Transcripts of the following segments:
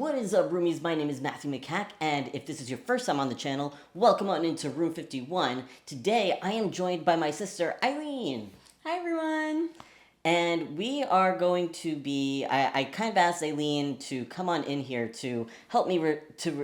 What is up, roomies? My name is Matthew Makak, and if this is your first time on the channel, welcome on into Room 51. Today, I am joined by my sister, Eileen. Hi, everyone. And we are going to be, I kind of asked Eileen to come on in here to help me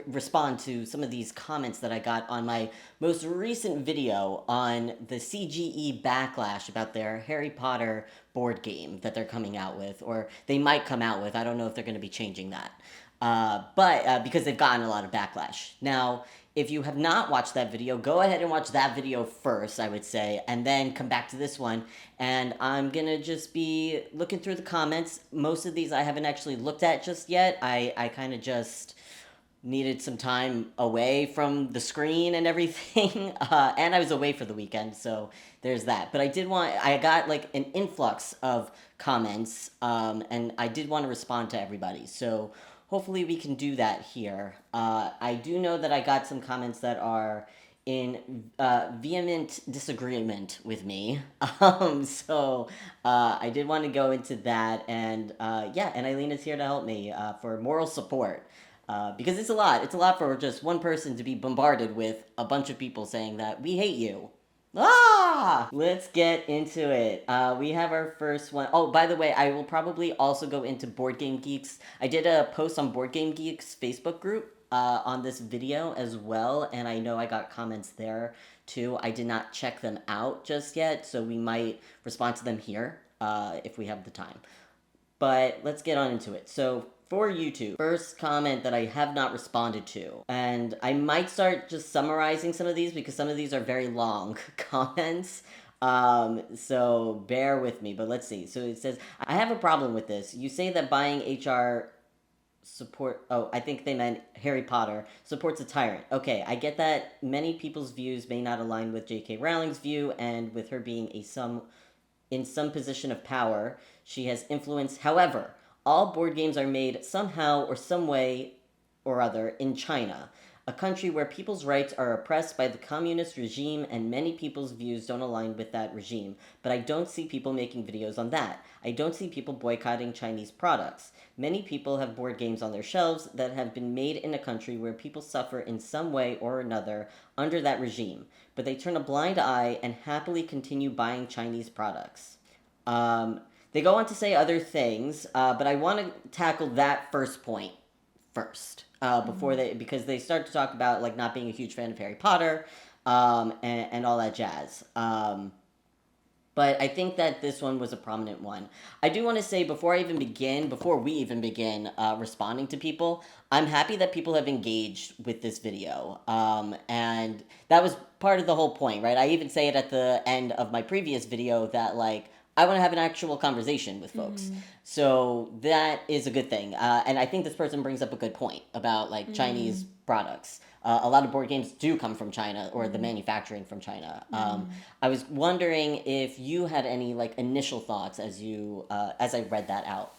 respond to some of these comments that I got on my most recent video on the CGE Backlash about their Harry Potter board game that they're coming out with, or they might come out with. I don't know if they're going to be changing that. But because they've gotten a lot of backlash. Now, if you have not watched that video, go ahead and watch that video first, I would say, and then come back to this one. And I'm gonna just be looking through the comments. Most of these I haven't actually looked at just yet. I kind of just needed some time away from the screen and everything. And I was away for the weekend, so there's that. But I got like an influx of comments, and I did want to respond to everybody. So hopefully we can do that here. I do know that I got some comments that are in vehement disagreement with me. So I did want to go into that, and yeah, and Eileen is here to help me for moral support. Because it's a lot. It's a lot for just one person to be bombarded with a bunch of people saying that we hate you. Let's get into it. We have our first one. Oh, by the way, I will probably also go into Board Game Geeks. I did a post on Board Game Geeks Facebook group on this video as well, and I know I got comments there too. I did not check them out just yet, so we might respond to them here if we have the time. But let's get on into it. So for YouTube, first comment that I have not responded to, and I might start just summarizing some of these because some of these are very long comments, so bear with me, but let's see. So it says, I have a problem with this. You say that buying HR support, oh, I think they meant Harry Potter, supports a tyrant. Okay, I get that many people's views may not align with J.K. Rowling's view, and with her being in some position of power, she has influence. However, all board games are made somehow or some way or other in China, a country where people's rights are oppressed by the communist regime, and many people's views don't align with that regime. But I don't see people making videos on that. I don't see people boycotting Chinese products. Many people have board games on their shelves that have been made in a country where people suffer in some way or another under that regime, but they turn a blind eye and happily continue buying Chinese products. They go on to say other things, but I want to tackle that first point first because they start to talk about like not being a huge fan of Harry Potter and all that jazz. But I think that this one was a prominent one. I do want to say before we even begin responding to people, I'm happy that people have engaged with this video. And that was part of the whole point, right? I even say it at the end of my previous video that like, I want to have an actual conversation with folks. Mm-hmm. So that is a good thing. And I think this person brings up a good point about like Chinese products. A lot of board games do come from China, or the manufacturing from China. I was wondering if you had any like initial thoughts as I read that out.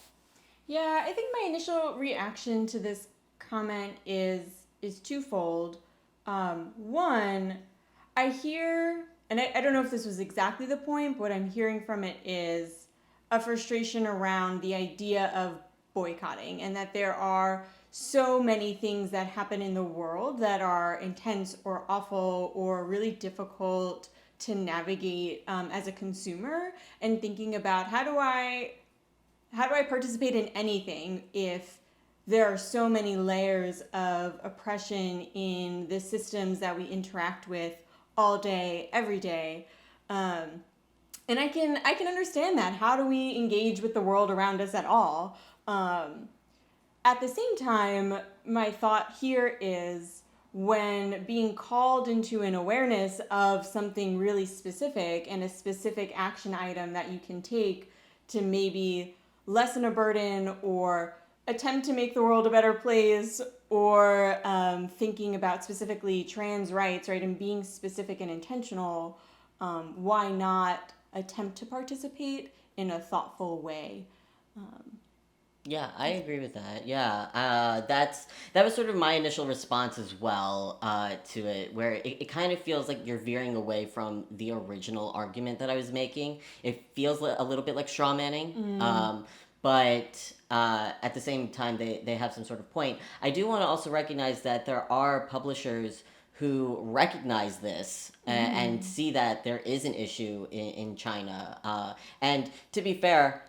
Yeah, I think my initial reaction to this comment is twofold. One, I hear, and I don't know if this was exactly the point, but what I'm hearing from it is a frustration around the idea of boycotting, and that there are so many things that happen in the world that are intense or awful or really difficult to navigate as a consumer, and thinking about how do I participate in anything if there are so many layers of oppression in the systems that we interact with all day, every day. And I can understand that. How do we engage with the world around us at all? At the same time, my thought here is when being called into an awareness of something really specific and a specific action item that you can take to maybe lessen a burden or attempt to make the world a better place, or thinking about specifically trans rights, right, and being specific and intentional, why not attempt to participate in a thoughtful way? Yeah, I agree with that. Yeah, that was sort of my initial response as well to it, where it kind of feels like you're veering away from the original argument that I was making. It feels a little bit like straw manning, but at the same time, they have some sort of point. I do want to also recognize that there are publishers who recognize this and see that there is an issue in China. And to be fair,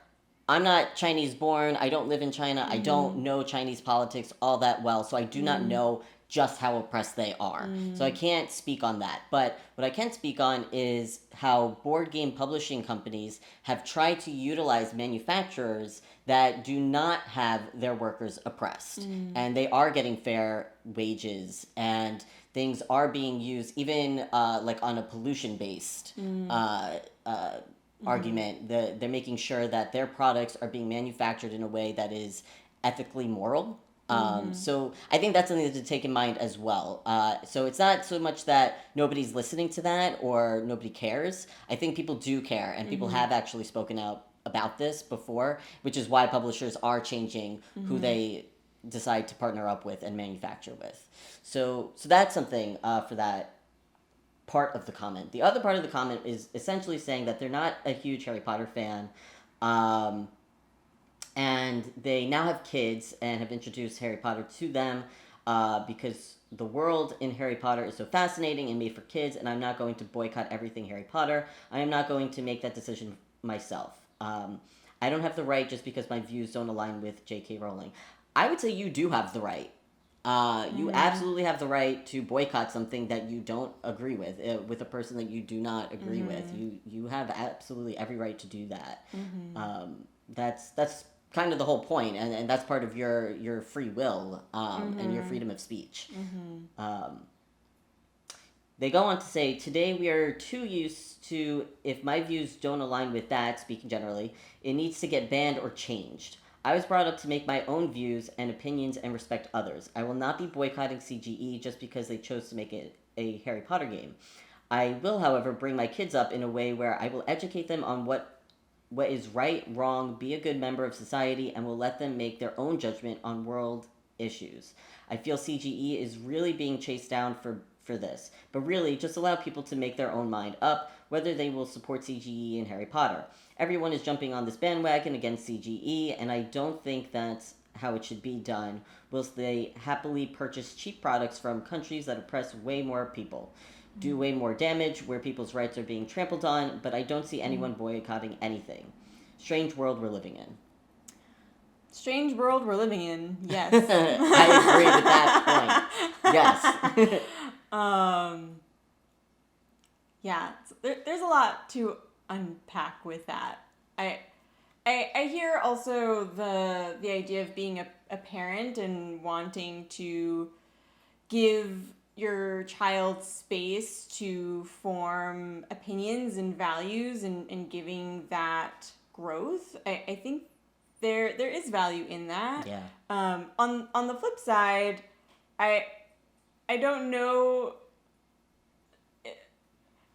I'm not Chinese born. I don't live in China. I don't know Chinese politics all that well. So I do not know just how oppressed they are. So I can't speak on that. But what I can speak on is how board game publishing companies have tried to utilize manufacturers that do not have their workers oppressed. And they are getting fair wages, and things are being used, even like on a pollution based argument. They're making sure that their products are being manufactured in a way that is ethically moral. So I think that's something to take in mind as well. So it's not so much that nobody's listening to that or nobody cares. I think people do care, and people have actually spoken out about this before, which is why publishers are changing who they decide to partner up with and manufacture with. So that's something for that part of the comment. The other part of the comment is essentially saying that they're not a huge Harry Potter fan. And they now have kids and have introduced Harry Potter to them because the world in Harry Potter is so fascinating and made for kids, and I'm not going to boycott everything Harry Potter. I am not going to make that decision myself. I don't have the right just because my views don't align with J.K. Rowling. I would say you do have the right. You absolutely have the right to boycott something that you don't agree with a person that you do not agree with. You have absolutely every right to do that. That's kind of the whole point, and that's part of your free will and your freedom of speech. They go on to say, today we are too used to, if my views don't align with that, speaking generally, it needs to get banned or changed. I was brought up to make my own views and opinions and respect others. I will not be boycotting CGE just because they chose to make it a Harry Potter game. I will, however, bring my kids up in a way where I will educate them on what is right, wrong, be a good member of society, and will let them make their own judgment on world issues. I feel CGE is really being chased down for this, but really just allow people to make their own mind up whether they will support CGE and Harry Potter. Everyone is jumping on this bandwagon against CGE, and I don't think that's how it should be done, whilst they happily purchase cheap products from countries that oppress way more people, do way more damage, where people's rights are being trampled on, but I don't see anyone boycotting anything. Strange world we're living in. Strange world we're living in, yes. I agree with that point. Yes. Yeah, there's a lot to unpack with that. I hear also the idea of being a parent and wanting to give your child space to form opinions and values and giving that growth. I think there is value in that. Yeah. On the flip side, I don't know.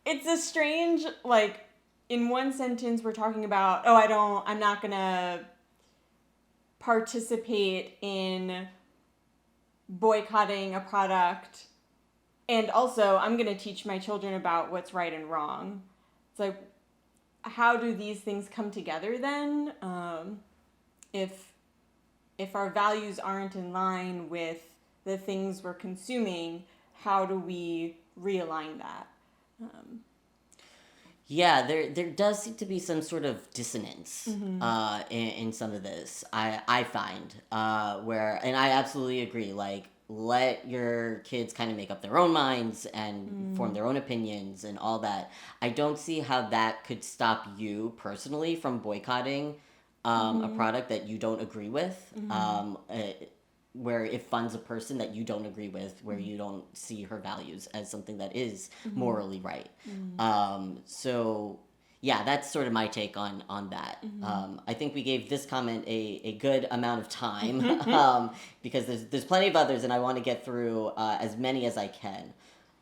It's a strange, like, in one sentence we're talking about, I'm not gonna participate in boycotting a product, and also I'm gonna teach my children about what's right and wrong. It's like, how do these things come together then? If our values aren't in line with the things we're consuming, how do we realign that? Yeah, there does seem to be some sort of dissonance in some of this. I find where, and I absolutely agree. Like, let your kids kind of make up their own minds and form their own opinions and all that. I don't see how that could stop you personally from boycotting a product that you don't agree with. Where it funds a person that you don't agree with, where you don't see her values as something that is morally right. So yeah, that's sort of my take on that. I think we gave this comment a good amount of time because there's plenty of others, and I want to get through as many as I can.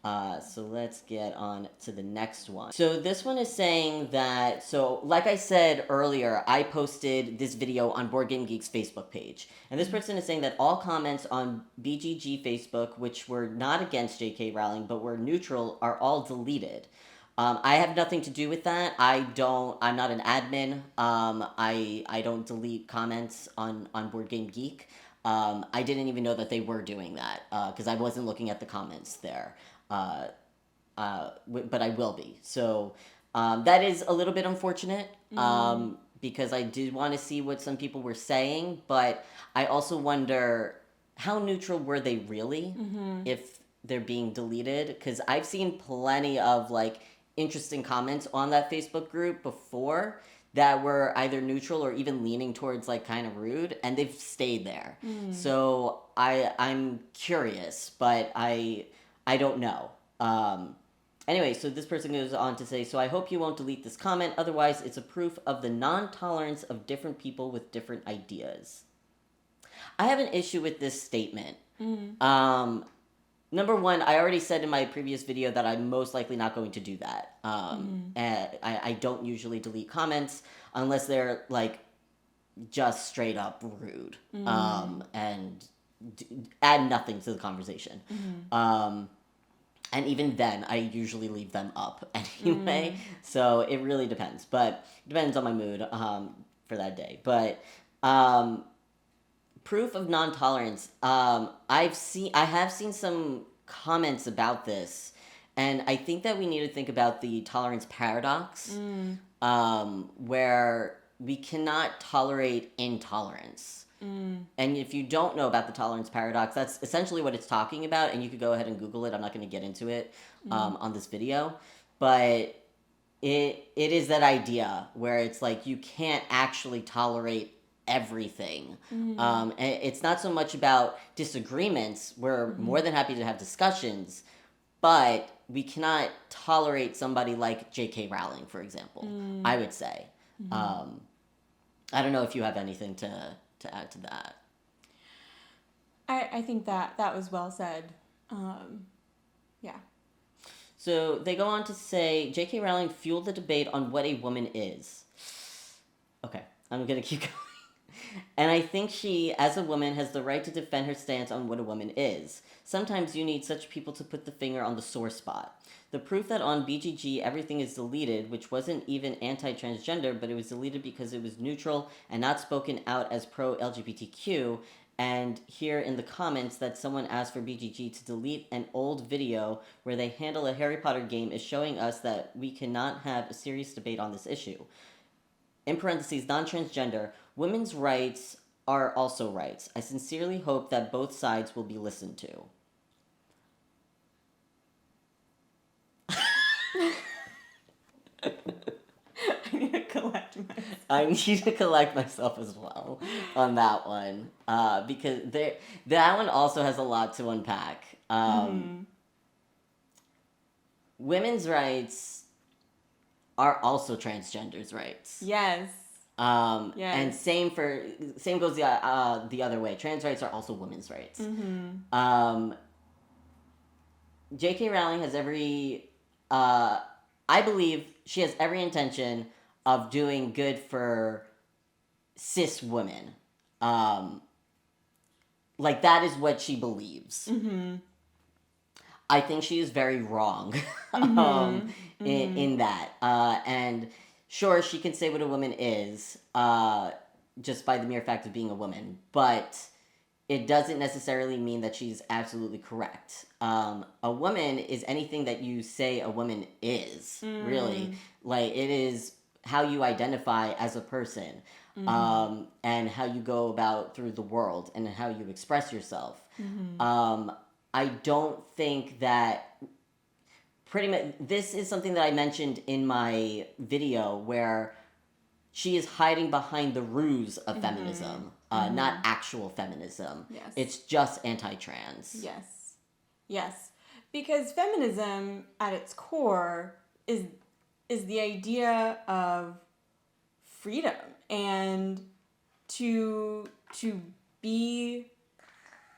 So let's get on to the next one. So this one is saying that, so like I said earlier, I posted this video on Board Game Geek's Facebook page. And this person is saying that all comments on BGG Facebook, which were not against J.K. Rowling, but were neutral, are all deleted. I have nothing to do with that. I'm not an admin. I don't delete comments on Board Game Geek. I didn't even know that they were doing that because I wasn't looking at the comments there. Uh, but I will be. So that is a little bit unfortunate because I did want to see what some people were saying, but I also wonder how neutral were they really if they're being deleted? Because I've seen plenty of like interesting comments on that Facebook group before that were either neutral or even leaning towards like kind of rude, and they've stayed there. So I'm curious, but I don't know. Anyway, so this person goes on to say, so I hope you won't delete this comment, otherwise it's a proof of the non-tolerance of different people with different ideas. I have an issue with this statement. Number one, I already said in my previous video that I'm most likely not going to do that. And I don't usually delete comments unless they're like just straight up rude and add nothing to the conversation. And even then, I usually leave them up anyway. So it really depends. But it depends on my mood for that day. But proof of non-tolerance. I have seen some comments about this, and I think that we need to think about the tolerance paradox, where we cannot tolerate intolerance. And if you don't know about the tolerance paradox, that's essentially what it's talking about, and you could go ahead and Google it. I'm not going to get into it on this video, but it is that idea where it's like you can't actually tolerate everything. And it's not so much about disagreements. We're more than happy to have discussions, but we cannot tolerate somebody like J.K. Rowling, for example, I would say. I don't know if you have anything to add to that. I think that was well said. Yeah. So they go on to say, J.K. Rowling fueled the debate on what a woman is. Okay, I'm going to keep going. And I think she, as a woman, has the right to defend her stance on what a woman is. Sometimes you need such people to put the finger on the sore spot. The proof that on BGG everything is deleted, which wasn't even anti-transgender, but it was deleted because it was neutral and not spoken out as pro-LGBTQ, and here in the comments that someone asked for BGG to delete an old video where they handle a Harry Potter game is showing us that we cannot have a serious debate on this issue. In parentheses, non-transgender, women's rights are also rights. I sincerely hope that both sides will be listened to. I need to collect myself. I need to collect myself as well on that one because that one also has a lot to unpack. Women's rights are also transgenders' rights. Yes. Yes. And same goes the other way. Trans rights are also women's rights. J.K. Rowling has I believe she has every intention of doing good for cis women. Like that is what she believes. I think she is very wrong in that. And sure, she can say what a woman is just by the mere fact of being a woman, but it doesn't necessarily mean that she's absolutely correct. A woman is anything that you say a woman is, really. Like, it is how you identify as a person and how you go about through the world and how you express yourself. I don't think that pretty much this is something that I mentioned in my video where she is hiding behind the ruse of feminism, not actual feminism. Yes. It's just anti-trans. Yes. Yes. Because feminism at its core is the idea of freedom and to be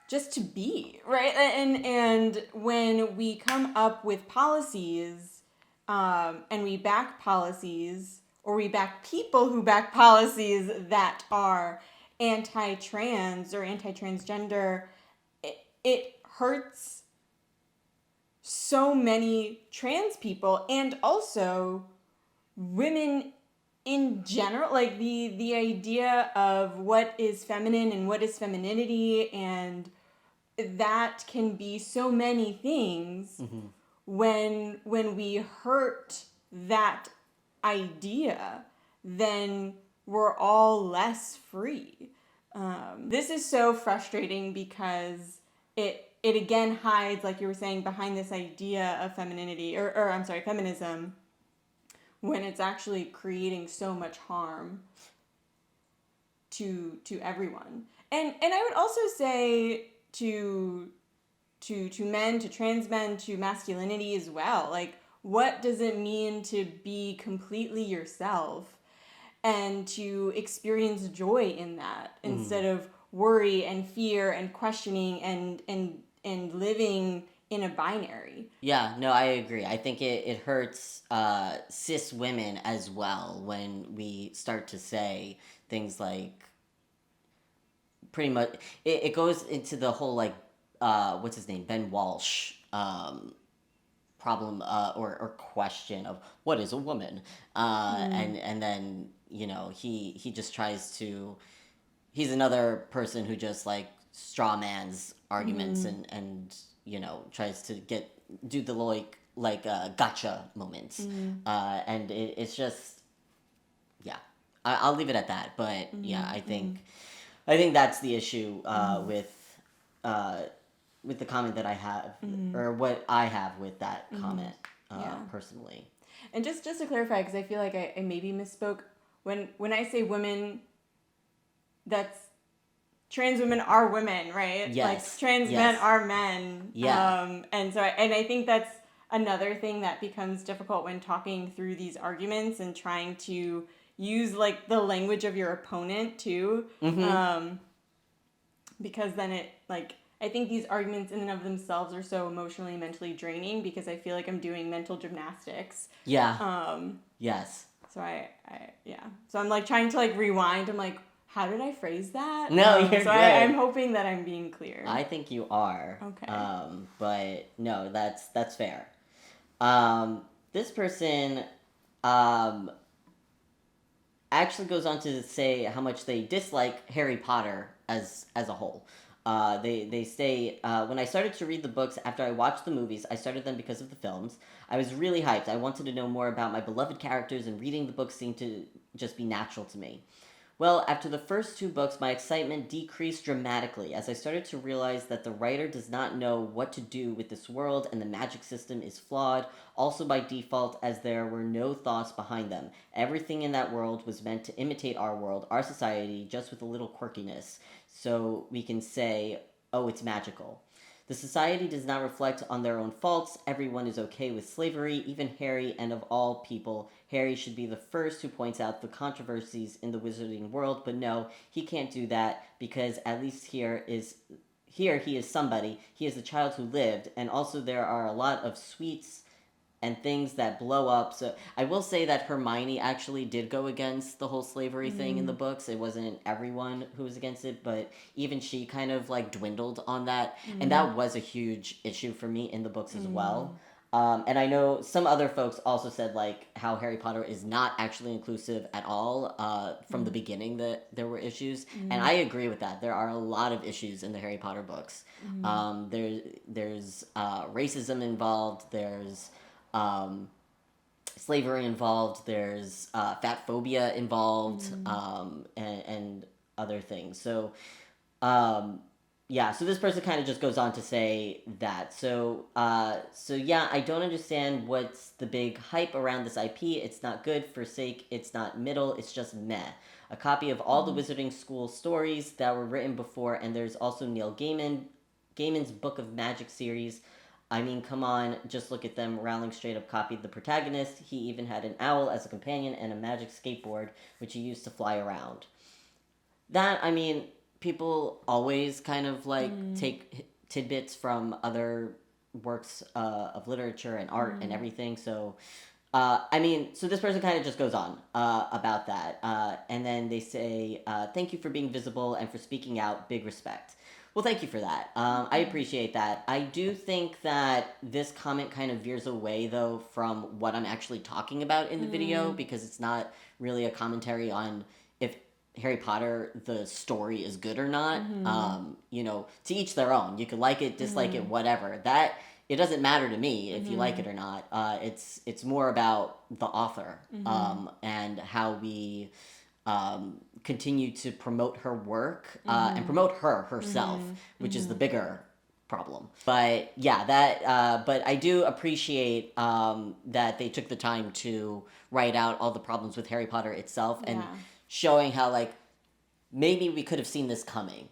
just to be, right? And when we come up with policies and we back policies or we back people who back policies that are anti-trans or anti-transgender, it hurts so many trans people and also women in general, like the idea of what is feminine and what is femininity, and that can be so many things. When we hurt that idea, then we're all less free. This is so frustrating because it again hides, like you were saying, behind this idea of femininity, or I'm sorry, feminism, when it's actually creating so much harm to everyone. And I would also say to men, to trans men, to masculinity as well. Like, what does it mean to be completely yourself and to experience joy in that instead of worry and fear and questioning and living in a binary? Yeah, no, I agree. I think it hurts cis women as well when we start to say things like pretty much it goes into the whole like what's his name, Ben Walsh, problem or question of what is a woman, and then he just tries to, he's another person who just like straw man's arguments and tries to do the gotcha moments, and it's just, yeah, I'll leave it at that. But yeah, I think that's the issue uh, with the comment that I have, or what I have with that comment, Yeah. personally. And just to clarify, because I feel like I maybe misspoke, when I say women, that's trans women are women, right? Yes. Like trans Yes. men are men. Yeah. And so I think that's another thing that becomes difficult when talking through these arguments and trying to use like the language of your opponent too. Because then it, like, I think these arguments in and of themselves are so emotionally and mentally draining because I feel like I'm doing mental gymnastics. Yeah. Yes. So yeah. So I'm like trying to like rewind. I'm like, how did I phrase that? No, you're so good. I'm hoping that I'm being clear. I think you are. Okay. But no, that's fair. This person actually goes on to say how much they dislike Harry Potter as a whole. They say, when I started to read the books after I watched the movies, I started them because of the films. I was really hyped. I wanted to know more about my beloved characters, and reading the books seemed to just be natural to me. Well, after the first two books, my excitement decreased dramatically as I started to realize that the writer does not know what to do with this world and the magic system is flawed, also by default, as there were no thoughts behind them. Everything in that world was meant to imitate our world, our society, just with a little quirkiness, so we can say, oh, it's magical. The society does not reflect on their own faults. Everyone is okay with slavery, even Harry, and of all people, Harry should be the first who points out the controversies in the wizarding world, but no, he can't do that because at least here he is somebody. He is the child who lived, and also there are a lot of sweets and things that blow up. So I will say that Hermione actually did go against the whole slavery thing in the books. It wasn't everyone who was against it, but even she kind of like dwindled on that. And that was a huge issue for me in the books as well. And I know some other folks also said like how Harry Potter is not actually inclusive at all from the beginning, that there were issues. And I agree with that. There are a lot of issues in the Harry Potter books. There's racism involved. There's slavery involved, there's fat phobia involved, and other things. So, yeah, so this person kind of just goes on to say that. So yeah, I don't understand what's the big hype around this IP. It's not good for sake, it's not middle, it's just meh. A copy of all the Wizarding School stories that were written before, and there's also Neil Gaiman's Book of Magic series. I mean, come on, just look at them. Rowling straight up copied the protagonist. He even had an owl as a companion and a magic skateboard, which he used to fly around. That, I mean, people always kind of like take tidbits from other works of literature and art and everything. So, I mean, so this person kind of just goes on about that. And then they say, thank you for being visible and for speaking out. Big respect. Well, thank you for that. I appreciate that. I do think that this comment kind of veers away, though, from what I'm actually talking about in the video, because it's not really a commentary on if Harry Potter, the story, is good or not. You know, to each their own. You could like it, dislike it, whatever. That it doesn't matter to me if you like it or not. It's more about the author and how we continue to promote her work and promote her herself, which is the bigger problem. But yeah, that. But I do appreciate that they took the time to write out all the problems with Harry Potter itself and showing how like maybe we could have seen this coming.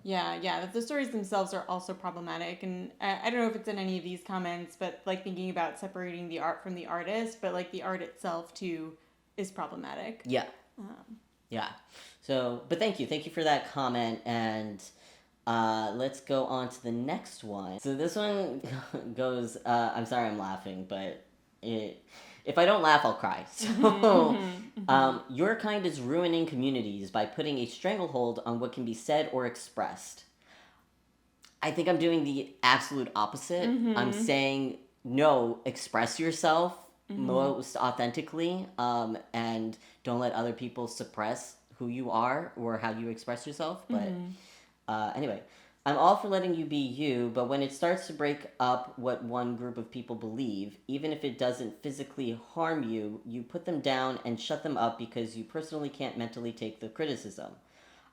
Yeah. That the stories themselves are also problematic, and I don't know if it's in any of these comments, but like thinking about separating the art from the artist, but like the art itself too is problematic. Yeah. Yeah. So, but thank you for that comment, and let's go on to the next one. So this one goes. I'm sorry, I'm laughing, but if I don't laugh, I'll cry. So, your kind is ruining communities by putting a stranglehold on what can be said or expressed. I think I'm doing the absolute opposite. I'm saying, no, express yourself most authentically, and don't let other people suppress who you are or how you express yourself. But anyway, I'm all for letting you be you, but when it starts to break up what one group of people believe, even if it doesn't physically harm you, you put them down and shut them up because you personally can't mentally take the criticism.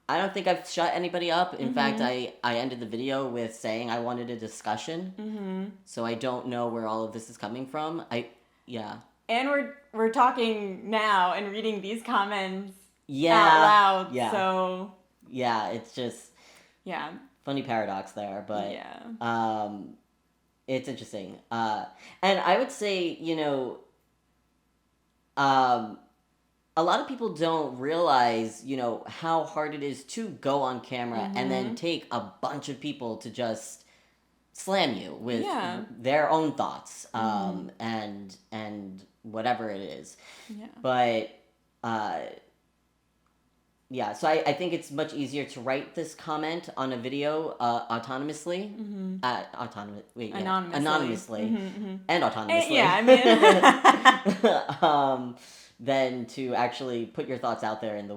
I don't think I've shut anybody up. In fact, I ended the video with saying I wanted a discussion. So I don't know where all of this is coming from. And we're talking now and reading these comments out loud. Yeah. So it's just yeah. Funny paradox there, but yeah. It's interesting. And I would say, you know, a lot of people don't realize, you know, how hard it is to go on camera and then take a bunch of people to just slam you with their own thoughts and whatever it is. Yeah. But yeah, so I think it's much easier to write this comment on a video anonymously and autonomously. Than to actually put your thoughts out there in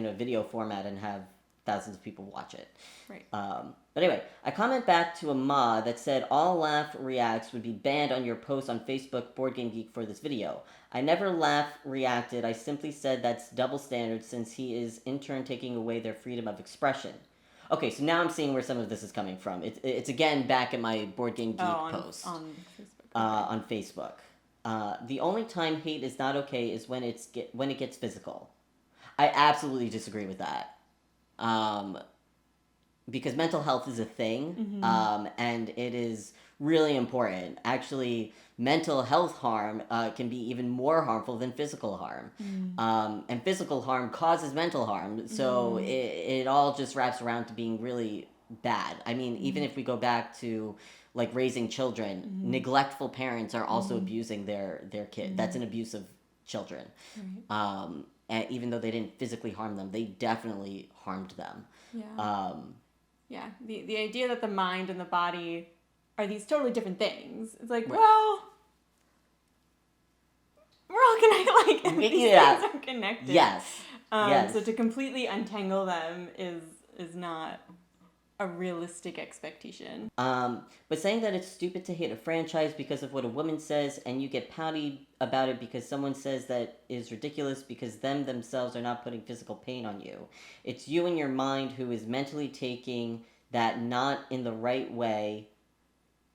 a video format and have thousands of people watch it. Right. But anyway, I comment back to a ma that said all laugh reacts would be banned on your post on Facebook Board Game Geek for this video. I never laugh reacted. I simply said that's double standard since he is in turn taking away their freedom of expression. Okay, so now I'm seeing where some of this is coming from. It's again back at my Board Game Geek post on Facebook. On Facebook. The only time hate is not okay is when it gets physical. I absolutely disagree with that. Because mental health is a thing, and it is really important. Actually, mental health harm can be even more harmful than physical harm. And physical harm causes mental harm, so it all just wraps around to being really bad. I mean, even if we go back to like raising children, neglectful parents are also abusing their kid. That's an abuse of children. And even though they didn't physically harm them, they definitely harmed them. Yeah. The idea that the mind and the body are these totally different things. It's like, well, we're all connected. Like, these things are connected. Yes. So to completely untangle them is not a realistic expectation. But saying that it's stupid to hate a franchise because of what a woman says and you get pouty about it because someone says that is ridiculous because themselves are not putting physical pain on you. It's you in your mind who is mentally taking that not in the right way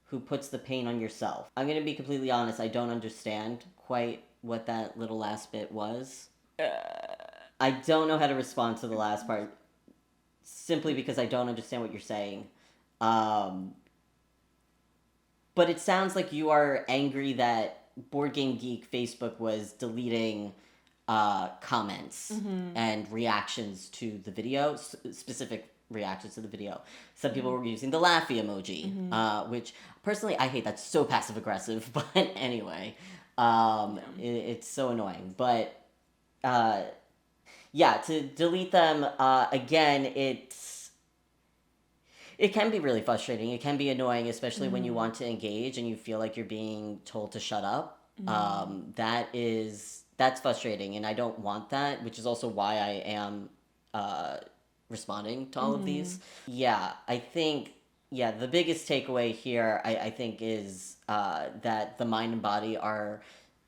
who puts the pain on yourself. I'm going to be completely honest, I don't understand quite what that little last bit was. I don't know how to respond to the last part. Simply because I don't understand what you're saying. But it sounds like you are angry that Board Game Geek Facebook was deleting comments and reactions to the video, specific reactions to the video. Some people were using the laughy emoji, which personally I hate. That's so passive aggressive. But anyway, it's so annoying. But yeah, to delete them, again, it's it can be really frustrating. It can be annoying, especially when you want to engage and you feel like you're being told to shut up. That's frustrating, and I don't want that, which is also why I am responding to all of these. Yeah, I think, yeah, the biggest takeaway here, I think, is that the mind and body are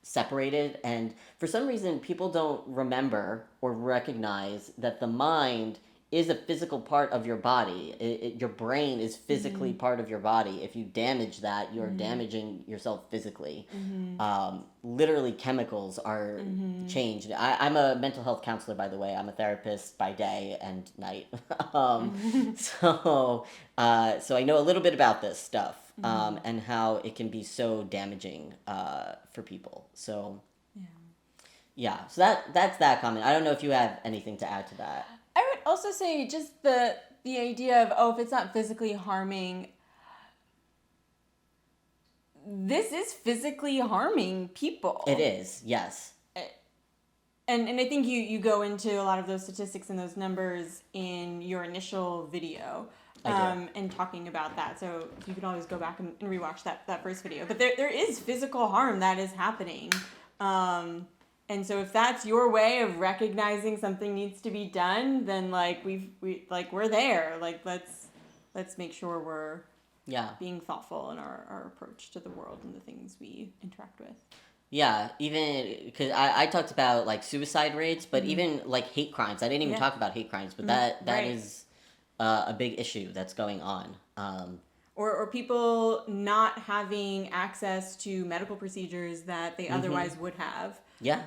separated, and for some reason, people don't remember or recognize that the mind is a physical part of your body. Your brain is physically part of your body. If you damage that, you're damaging yourself physically. Literally, chemicals are changed. I'm a mental health counselor, by the way. I'm a therapist by day and night. So I know a little bit about this stuff and how it can be so damaging for people. So yeah, so that's that comment. I don't know if you have anything to add to that. I would also say just the idea of, if it's not physically harming, this is physically harming people. It is, yes. And I think you go into a lot of those statistics and those numbers in your initial video. And talking about that. So you can always go back and rewatch that first video. But there is physical harm that is happening. And so if that's your way of recognizing something needs to be done, then we're there. Let's make sure we're being thoughtful in our approach to the world and the things we interact with. Yeah, even because I talked about suicide rates, but even hate crimes. I didn't even talk about hate crimes, but that is a big issue that's going on. Or people not having access to medical procedures that they otherwise would have. Yeah.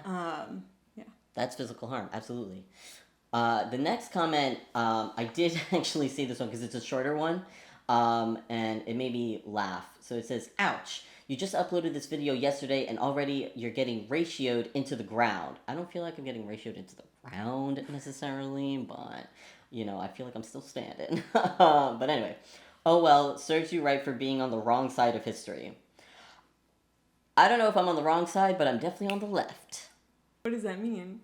That's physical harm, absolutely. The next comment, I did actually see this one because it's a shorter one, and it made me laugh. So it says, "Ouch, you just uploaded this video yesterday and already you're getting ratioed into the ground." I don't feel like I'm getting ratioed into the ground necessarily, but, I feel like I'm still standing. But anyway, "Oh well, serves you right for being on the wrong side of history." I don't know if I'm on the wrong side, but I'm definitely on the left. What does that mean?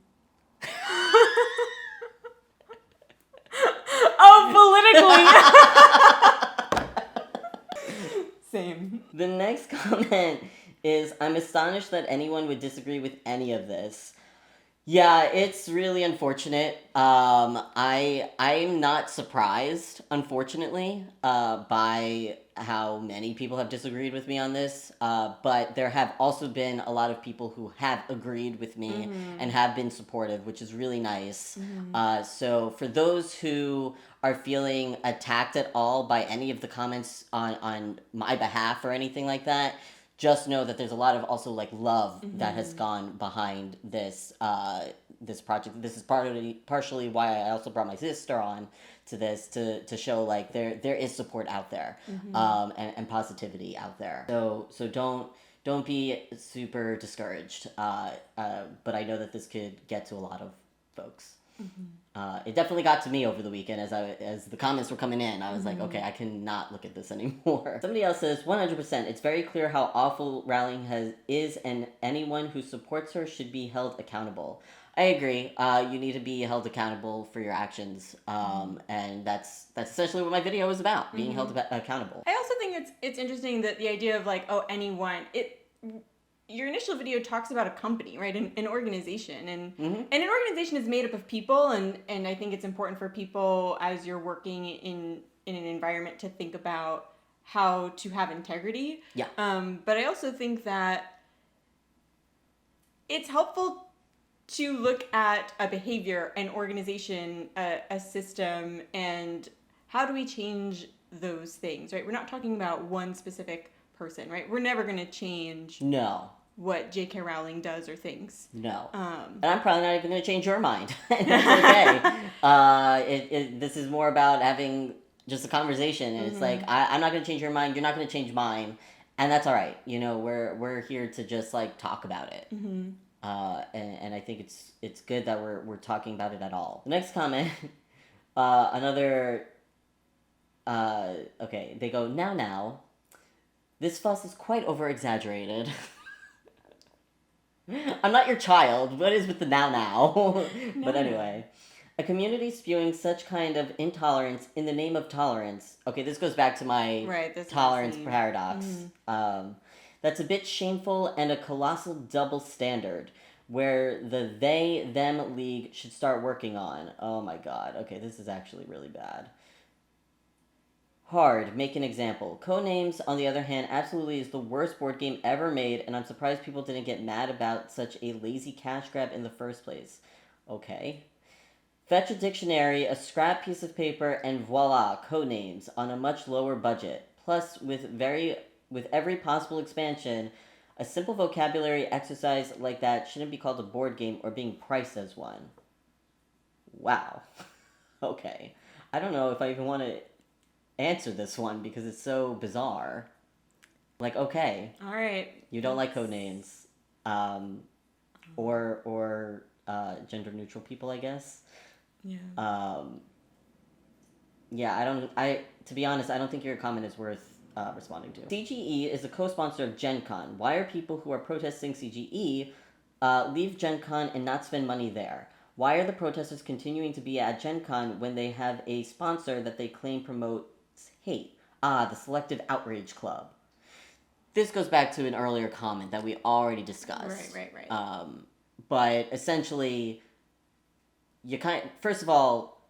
Oh, politically. Same. The next comment is, "I'm astonished that anyone would disagree with any of this." Yeah, it's really unfortunate. I'm not surprised, unfortunately, by how many people have disagreed with me on this. But there have also been a lot of people who have agreed with me and have been supportive, which is really nice. So for those who are feeling attacked at all by any of the comments on my behalf or anything like that, just know that there's a lot of also love that has gone behind this this project. This is partially why I also brought my sister on to this to show there is support out there and positivity out there. So don't be super discouraged. But I know that this could get to a lot of folks. It definitely got to me over the weekend as the comments were coming in. I was like, okay, I cannot look at this anymore. Somebody else says, 100%, it's very clear how awful rallying is, and anyone who supports her should be held accountable. I agree. You need to be held accountable for your actions, and that's essentially what my video was about, being held accountable. I also think it's interesting that the idea of anyone, your initial video talks about a company, right? An organization, and an organization is made up of people, and I think it's important for people as you're working in an environment to think about how to have integrity. Yeah. But I also think that it's helpful to look at a behavior, an organization, a system, and how do we change those things, right? We're not talking about one specific person, right? We're never going to change what J.K. Rowling does or thinks. No. And I'm probably not even going to change your mind. That's okay. This is more about having just a conversation, and it's I'm not going to change your mind, you're not going to change mine, and that's all right. We're here to just talk about it. And I think it's good that we're talking about it at all. The next comment, okay, they go, now, this fuss is quite over-exaggerated. I'm not your child. What is with the now? But anyway. A community spewing such kind of intolerance in the name of tolerance. Okay, this goes back to my Right, this is the tolerance same. paradox. That's a bit shameful and a colossal double standard where the they them league should start working on. Oh my god. Okay, this is actually really bad. Hard, make an example. Codenames, on the other hand, absolutely is the worst board game ever made, and I'm surprised people didn't get mad about such a lazy cash grab in the first place. Okay. Fetch a dictionary, a scrap piece of paper, and voila, codenames on a much lower budget. Plus, with every possible expansion, a simple vocabulary exercise like that shouldn't be called a board game or being priced as one. Wow. Okay. I don't know if I even want to answer this one because it's so bizarre. Like, okay, All right. you don't like codenames, or gender neutral people, I guess. Yeah. Yeah, I don't. I to be honest, I don't think your comment is worth responding to. CGE is a co-sponsor of Gen Con. Why are people who are protesting CGE leave Gen Con and not spend money there? Why are the protesters continuing to be at Gen Con when they have a sponsor that they claim promotes hate? The Selective Outrage Club. This goes back to an earlier comment that we already discussed. Right. But essentially, first of all,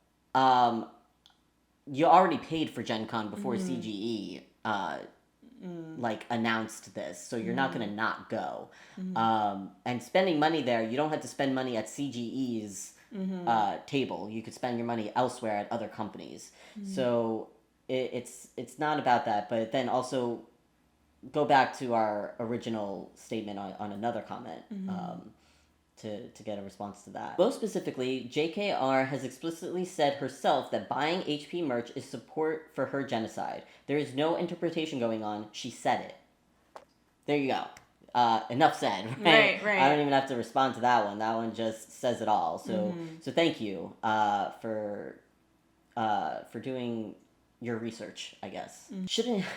you already paid for Gen Con before CGE like announced this, so you're not gonna not go. And spending money there, you don't have to spend money at CGE's table. You could spend your money elsewhere at other companies. So it's not about that. But then also go back to our original statement on another comment. To get a response to that. Most specifically, JKR has explicitly said herself that buying HP merch is support for her genocide. There is no interpretation going on. She said it. There you go. Enough said, right? Right. I don't even have to respond to that one. That one just says it all. So thank you for doing your research, I guess.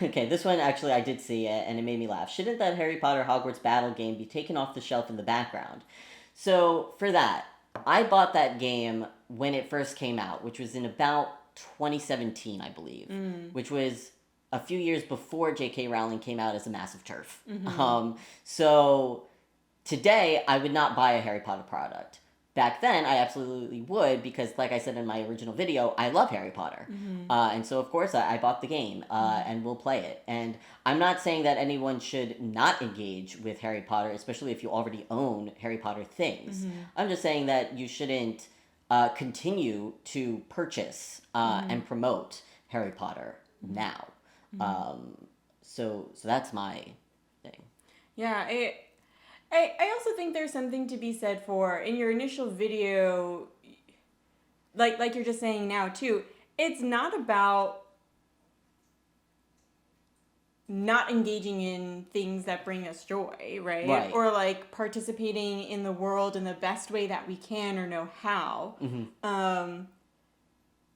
Okay, this one actually I did see it and it made me laugh. Shouldn't that Harry Potter Hogwarts battle game be taken off the shelf in the background? So, for that, I bought that game when it first came out, which was in about 2017, I believe, which was a few years before J.K. Rowling came out as a massive turf. So, today, I would not buy a Harry Potter product. Back then, I absolutely would because, like I said in my original video, I love Harry Potter. And so, of course, I bought the game and will play it. And I'm not saying that anyone should not engage with Harry Potter, especially if you already own Harry Potter things. I'm just saying that you shouldn't continue to purchase and promote Harry Potter now. So that's my thing. Yeah, I also think there's something to be said for in your initial video, like you're just saying now too. It's not about not engaging in things that bring us joy, right? Or like participating in the world in the best way that we can or know how.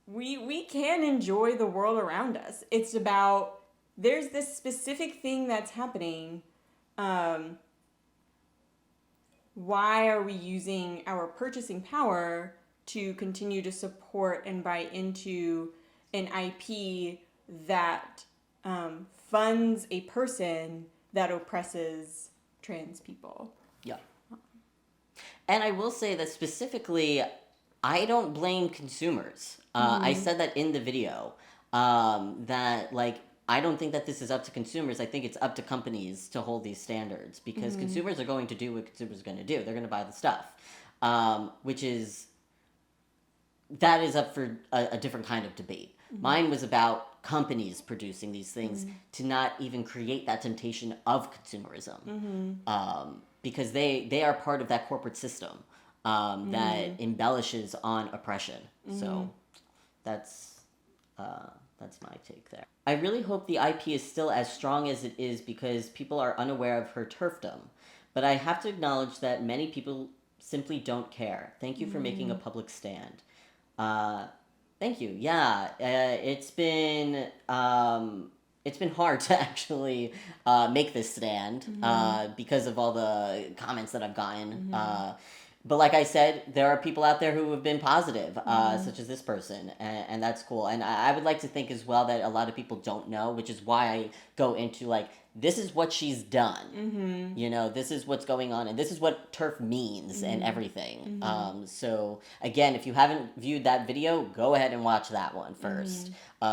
We can enjoy the world around us. It's about there's this specific thing that's happening. Why are we using our purchasing power to continue to support and buy into an IP that funds a person that oppresses trans people? Yeah. And I will say that specifically, I don't blame consumers. I said that in the video, that like, I don't think that this is up to consumers. I think it's up to companies to hold these standards because consumers are going to do what consumers are going to do. They're going to buy the stuff, that is up for a different kind of debate. Mine was about companies producing these things to not even create that temptation of consumerism, because they are part of that corporate system that embellishes on oppression. So that's my take there. I really hope the IP is still as strong as it is because people are unaware of her turfdom. But I have to acknowledge that many people simply don't care. Thank you for making a public stand. Thank you. Yeah, it's been hard to actually make this stand because of all the comments that I've gotten. But like I said, there are people out there who have been positive, such as this person, and that's cool. And I would like to think as well that a lot of people don't know, which is why I go into like, this is what she's done. You know, this is what's going on, and this is what TERF means and everything. So again, if you haven't viewed that video, go ahead and watch that one first,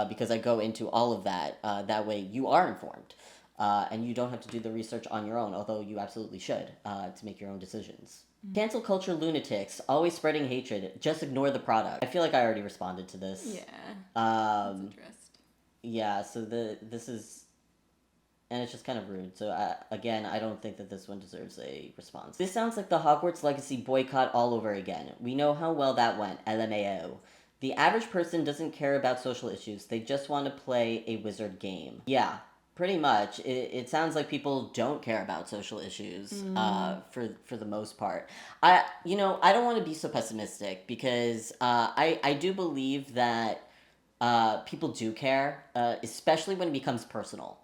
because I go into all of that. That way you are informed. And you don't have to do the research on your own, although you absolutely should, to make your own decisions. Cancel culture lunatics, always spreading hatred. Just ignore the product. I feel like I already responded to this. Yeah. That's Um, addressed. yeah, so this is, and it's just kind of rude. So again, I don't think that this one deserves a response. This sounds like the Hogwarts Legacy boycott all over again. We know how well that went, LMAO. The average person doesn't care about social issues. They just want to play a wizard game. Yeah, pretty much. It sounds like people don't care about social issues for the most part. I don't want to be so pessimistic because I do believe that people do care, especially when it becomes personal.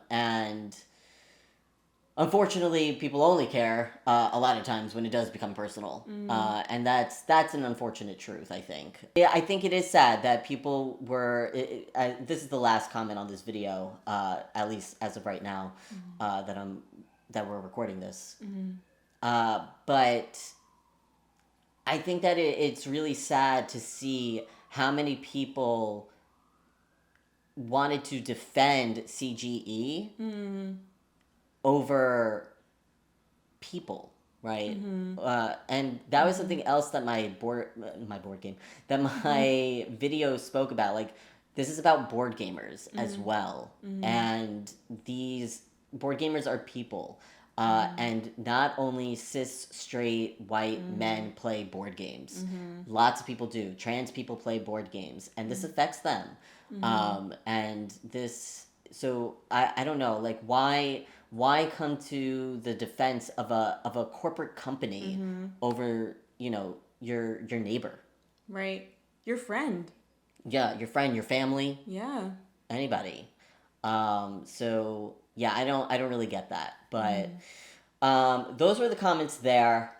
And unfortunately, people only care a lot of times when it does become personal, and that's an unfortunate truth. I think. Yeah, I think it is sad that people were. This is the last comment on this video, at least as of right now, that we're recording this. But I think that it's really sad to see how many people wanted to defend CGE over people, right? And that was something else that my board game, that my video spoke about. Like, this is about board gamers as well, and these board gamers are people. And not only cis, straight, white men play board games. Lots of people do. Trans people play board games, and this affects them. And this, so I don't know, like, why come to the defense of a corporate company over, your neighbor? Right. Your friend. Yeah, your friend, your family, Yeah. anybody. So yeah, I don't really get that, but those were the comments there.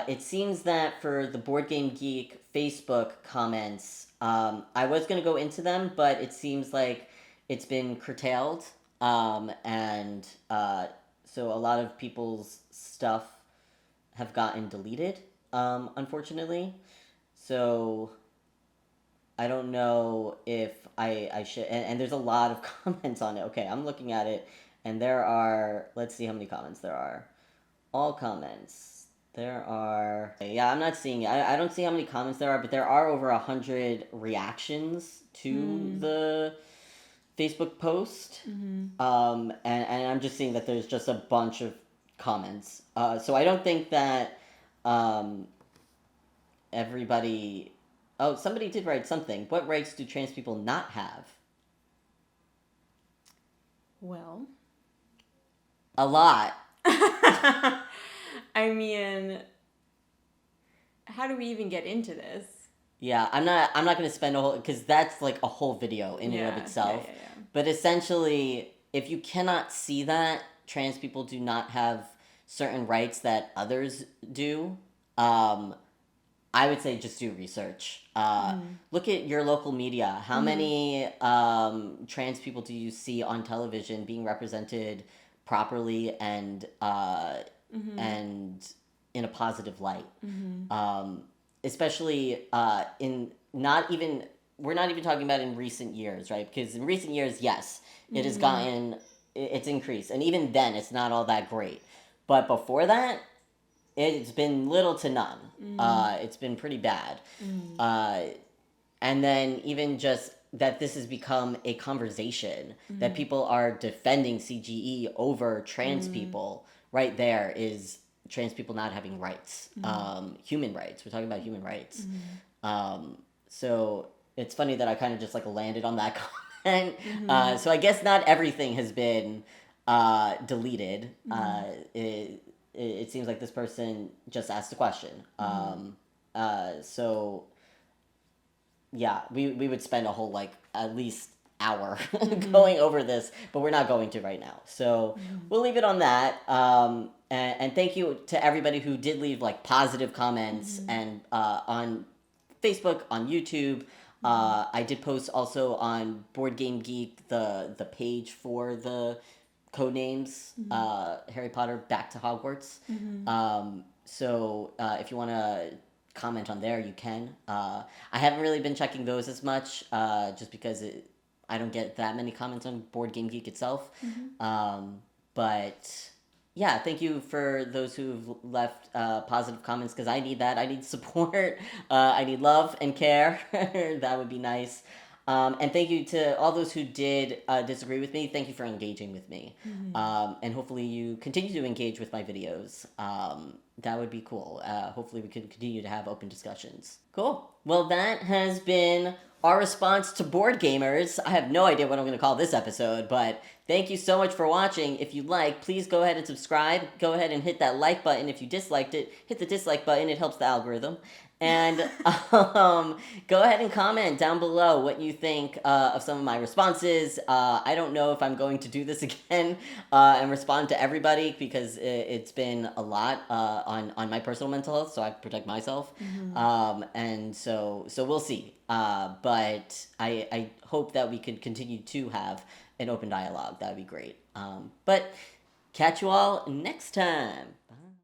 It seems that for the Board Game Geek Facebook comments, I was gonna go into them, but it seems like it's been curtailed, and so a lot of people's stuff have gotten deleted, unfortunately. So I don't know if I should, and there's a lot of comments on it. Okay, I'm looking at it, and there are, let's see how many comments there are. All comments. There are, yeah, I'm not seeing it. I don't see how many comments there are, but there are over 100 reactions to the Facebook post. And I'm just seeing that there's just a bunch of comments. So I don't think that everybody... Oh, somebody did write something. What rights do trans people not have? Well. A lot. I mean, how do we even get into this? Yeah, I'm not going to spend a whole... Because that's like a whole video in and of itself. Yeah. But essentially, if you cannot see that trans people do not have certain rights that others do, I would say just do research. Look at your local media. How many trans people do you see on television being represented properly and in a positive light? Especially in not even... We're not even talking about in recent years, right? Because in recent years, yes, it has gotten... It's increased. And even then, it's not all that great. But before that, it's been little to none. It's been pretty bad. And then even just that this has become a conversation, that people are defending CGE over trans people, right there is trans people not having rights. Human rights. We're talking about human rights. So it's funny that I kind of just like landed on that comment. So I guess not everything has been deleted. It seems like this person just asked a question. So yeah, we would spend a whole like at least hour going over this, but we're not going to right now. So we'll leave it on that. And thank you to everybody who did leave like positive comments and on Facebook, on YouTube. I did post also on Board Game Geek the page for the codenames Harry Potter Back to Hogwarts. So if you want to comment on there, you can. I haven't really been checking those as much, just because I don't get that many comments on Board Game Geek itself. But yeah, thank you for those who've left positive comments, because I need that. I need support. I need love and care. That would be nice. And thank you to all those who did disagree with me. Thank you for engaging with me. And hopefully you continue to engage with my videos. That would be cool. Hopefully we can continue to have open discussions. Cool. Well, that has been our response to board gamers. I have no idea what I'm going to call this episode, but thank you so much for watching. If you like, please go ahead and subscribe. Go ahead and hit that like button. If you disliked it, hit the dislike button. It helps the algorithm. And go ahead and comment down below what you think of some of my responses. I don't know if I'm going to do this again and respond to everybody, because it's been a lot on my personal mental health, so I protect myself. And so we'll see. But I hope that we could continue to have an open dialogue. That would be great. But catch you all next time. Bye.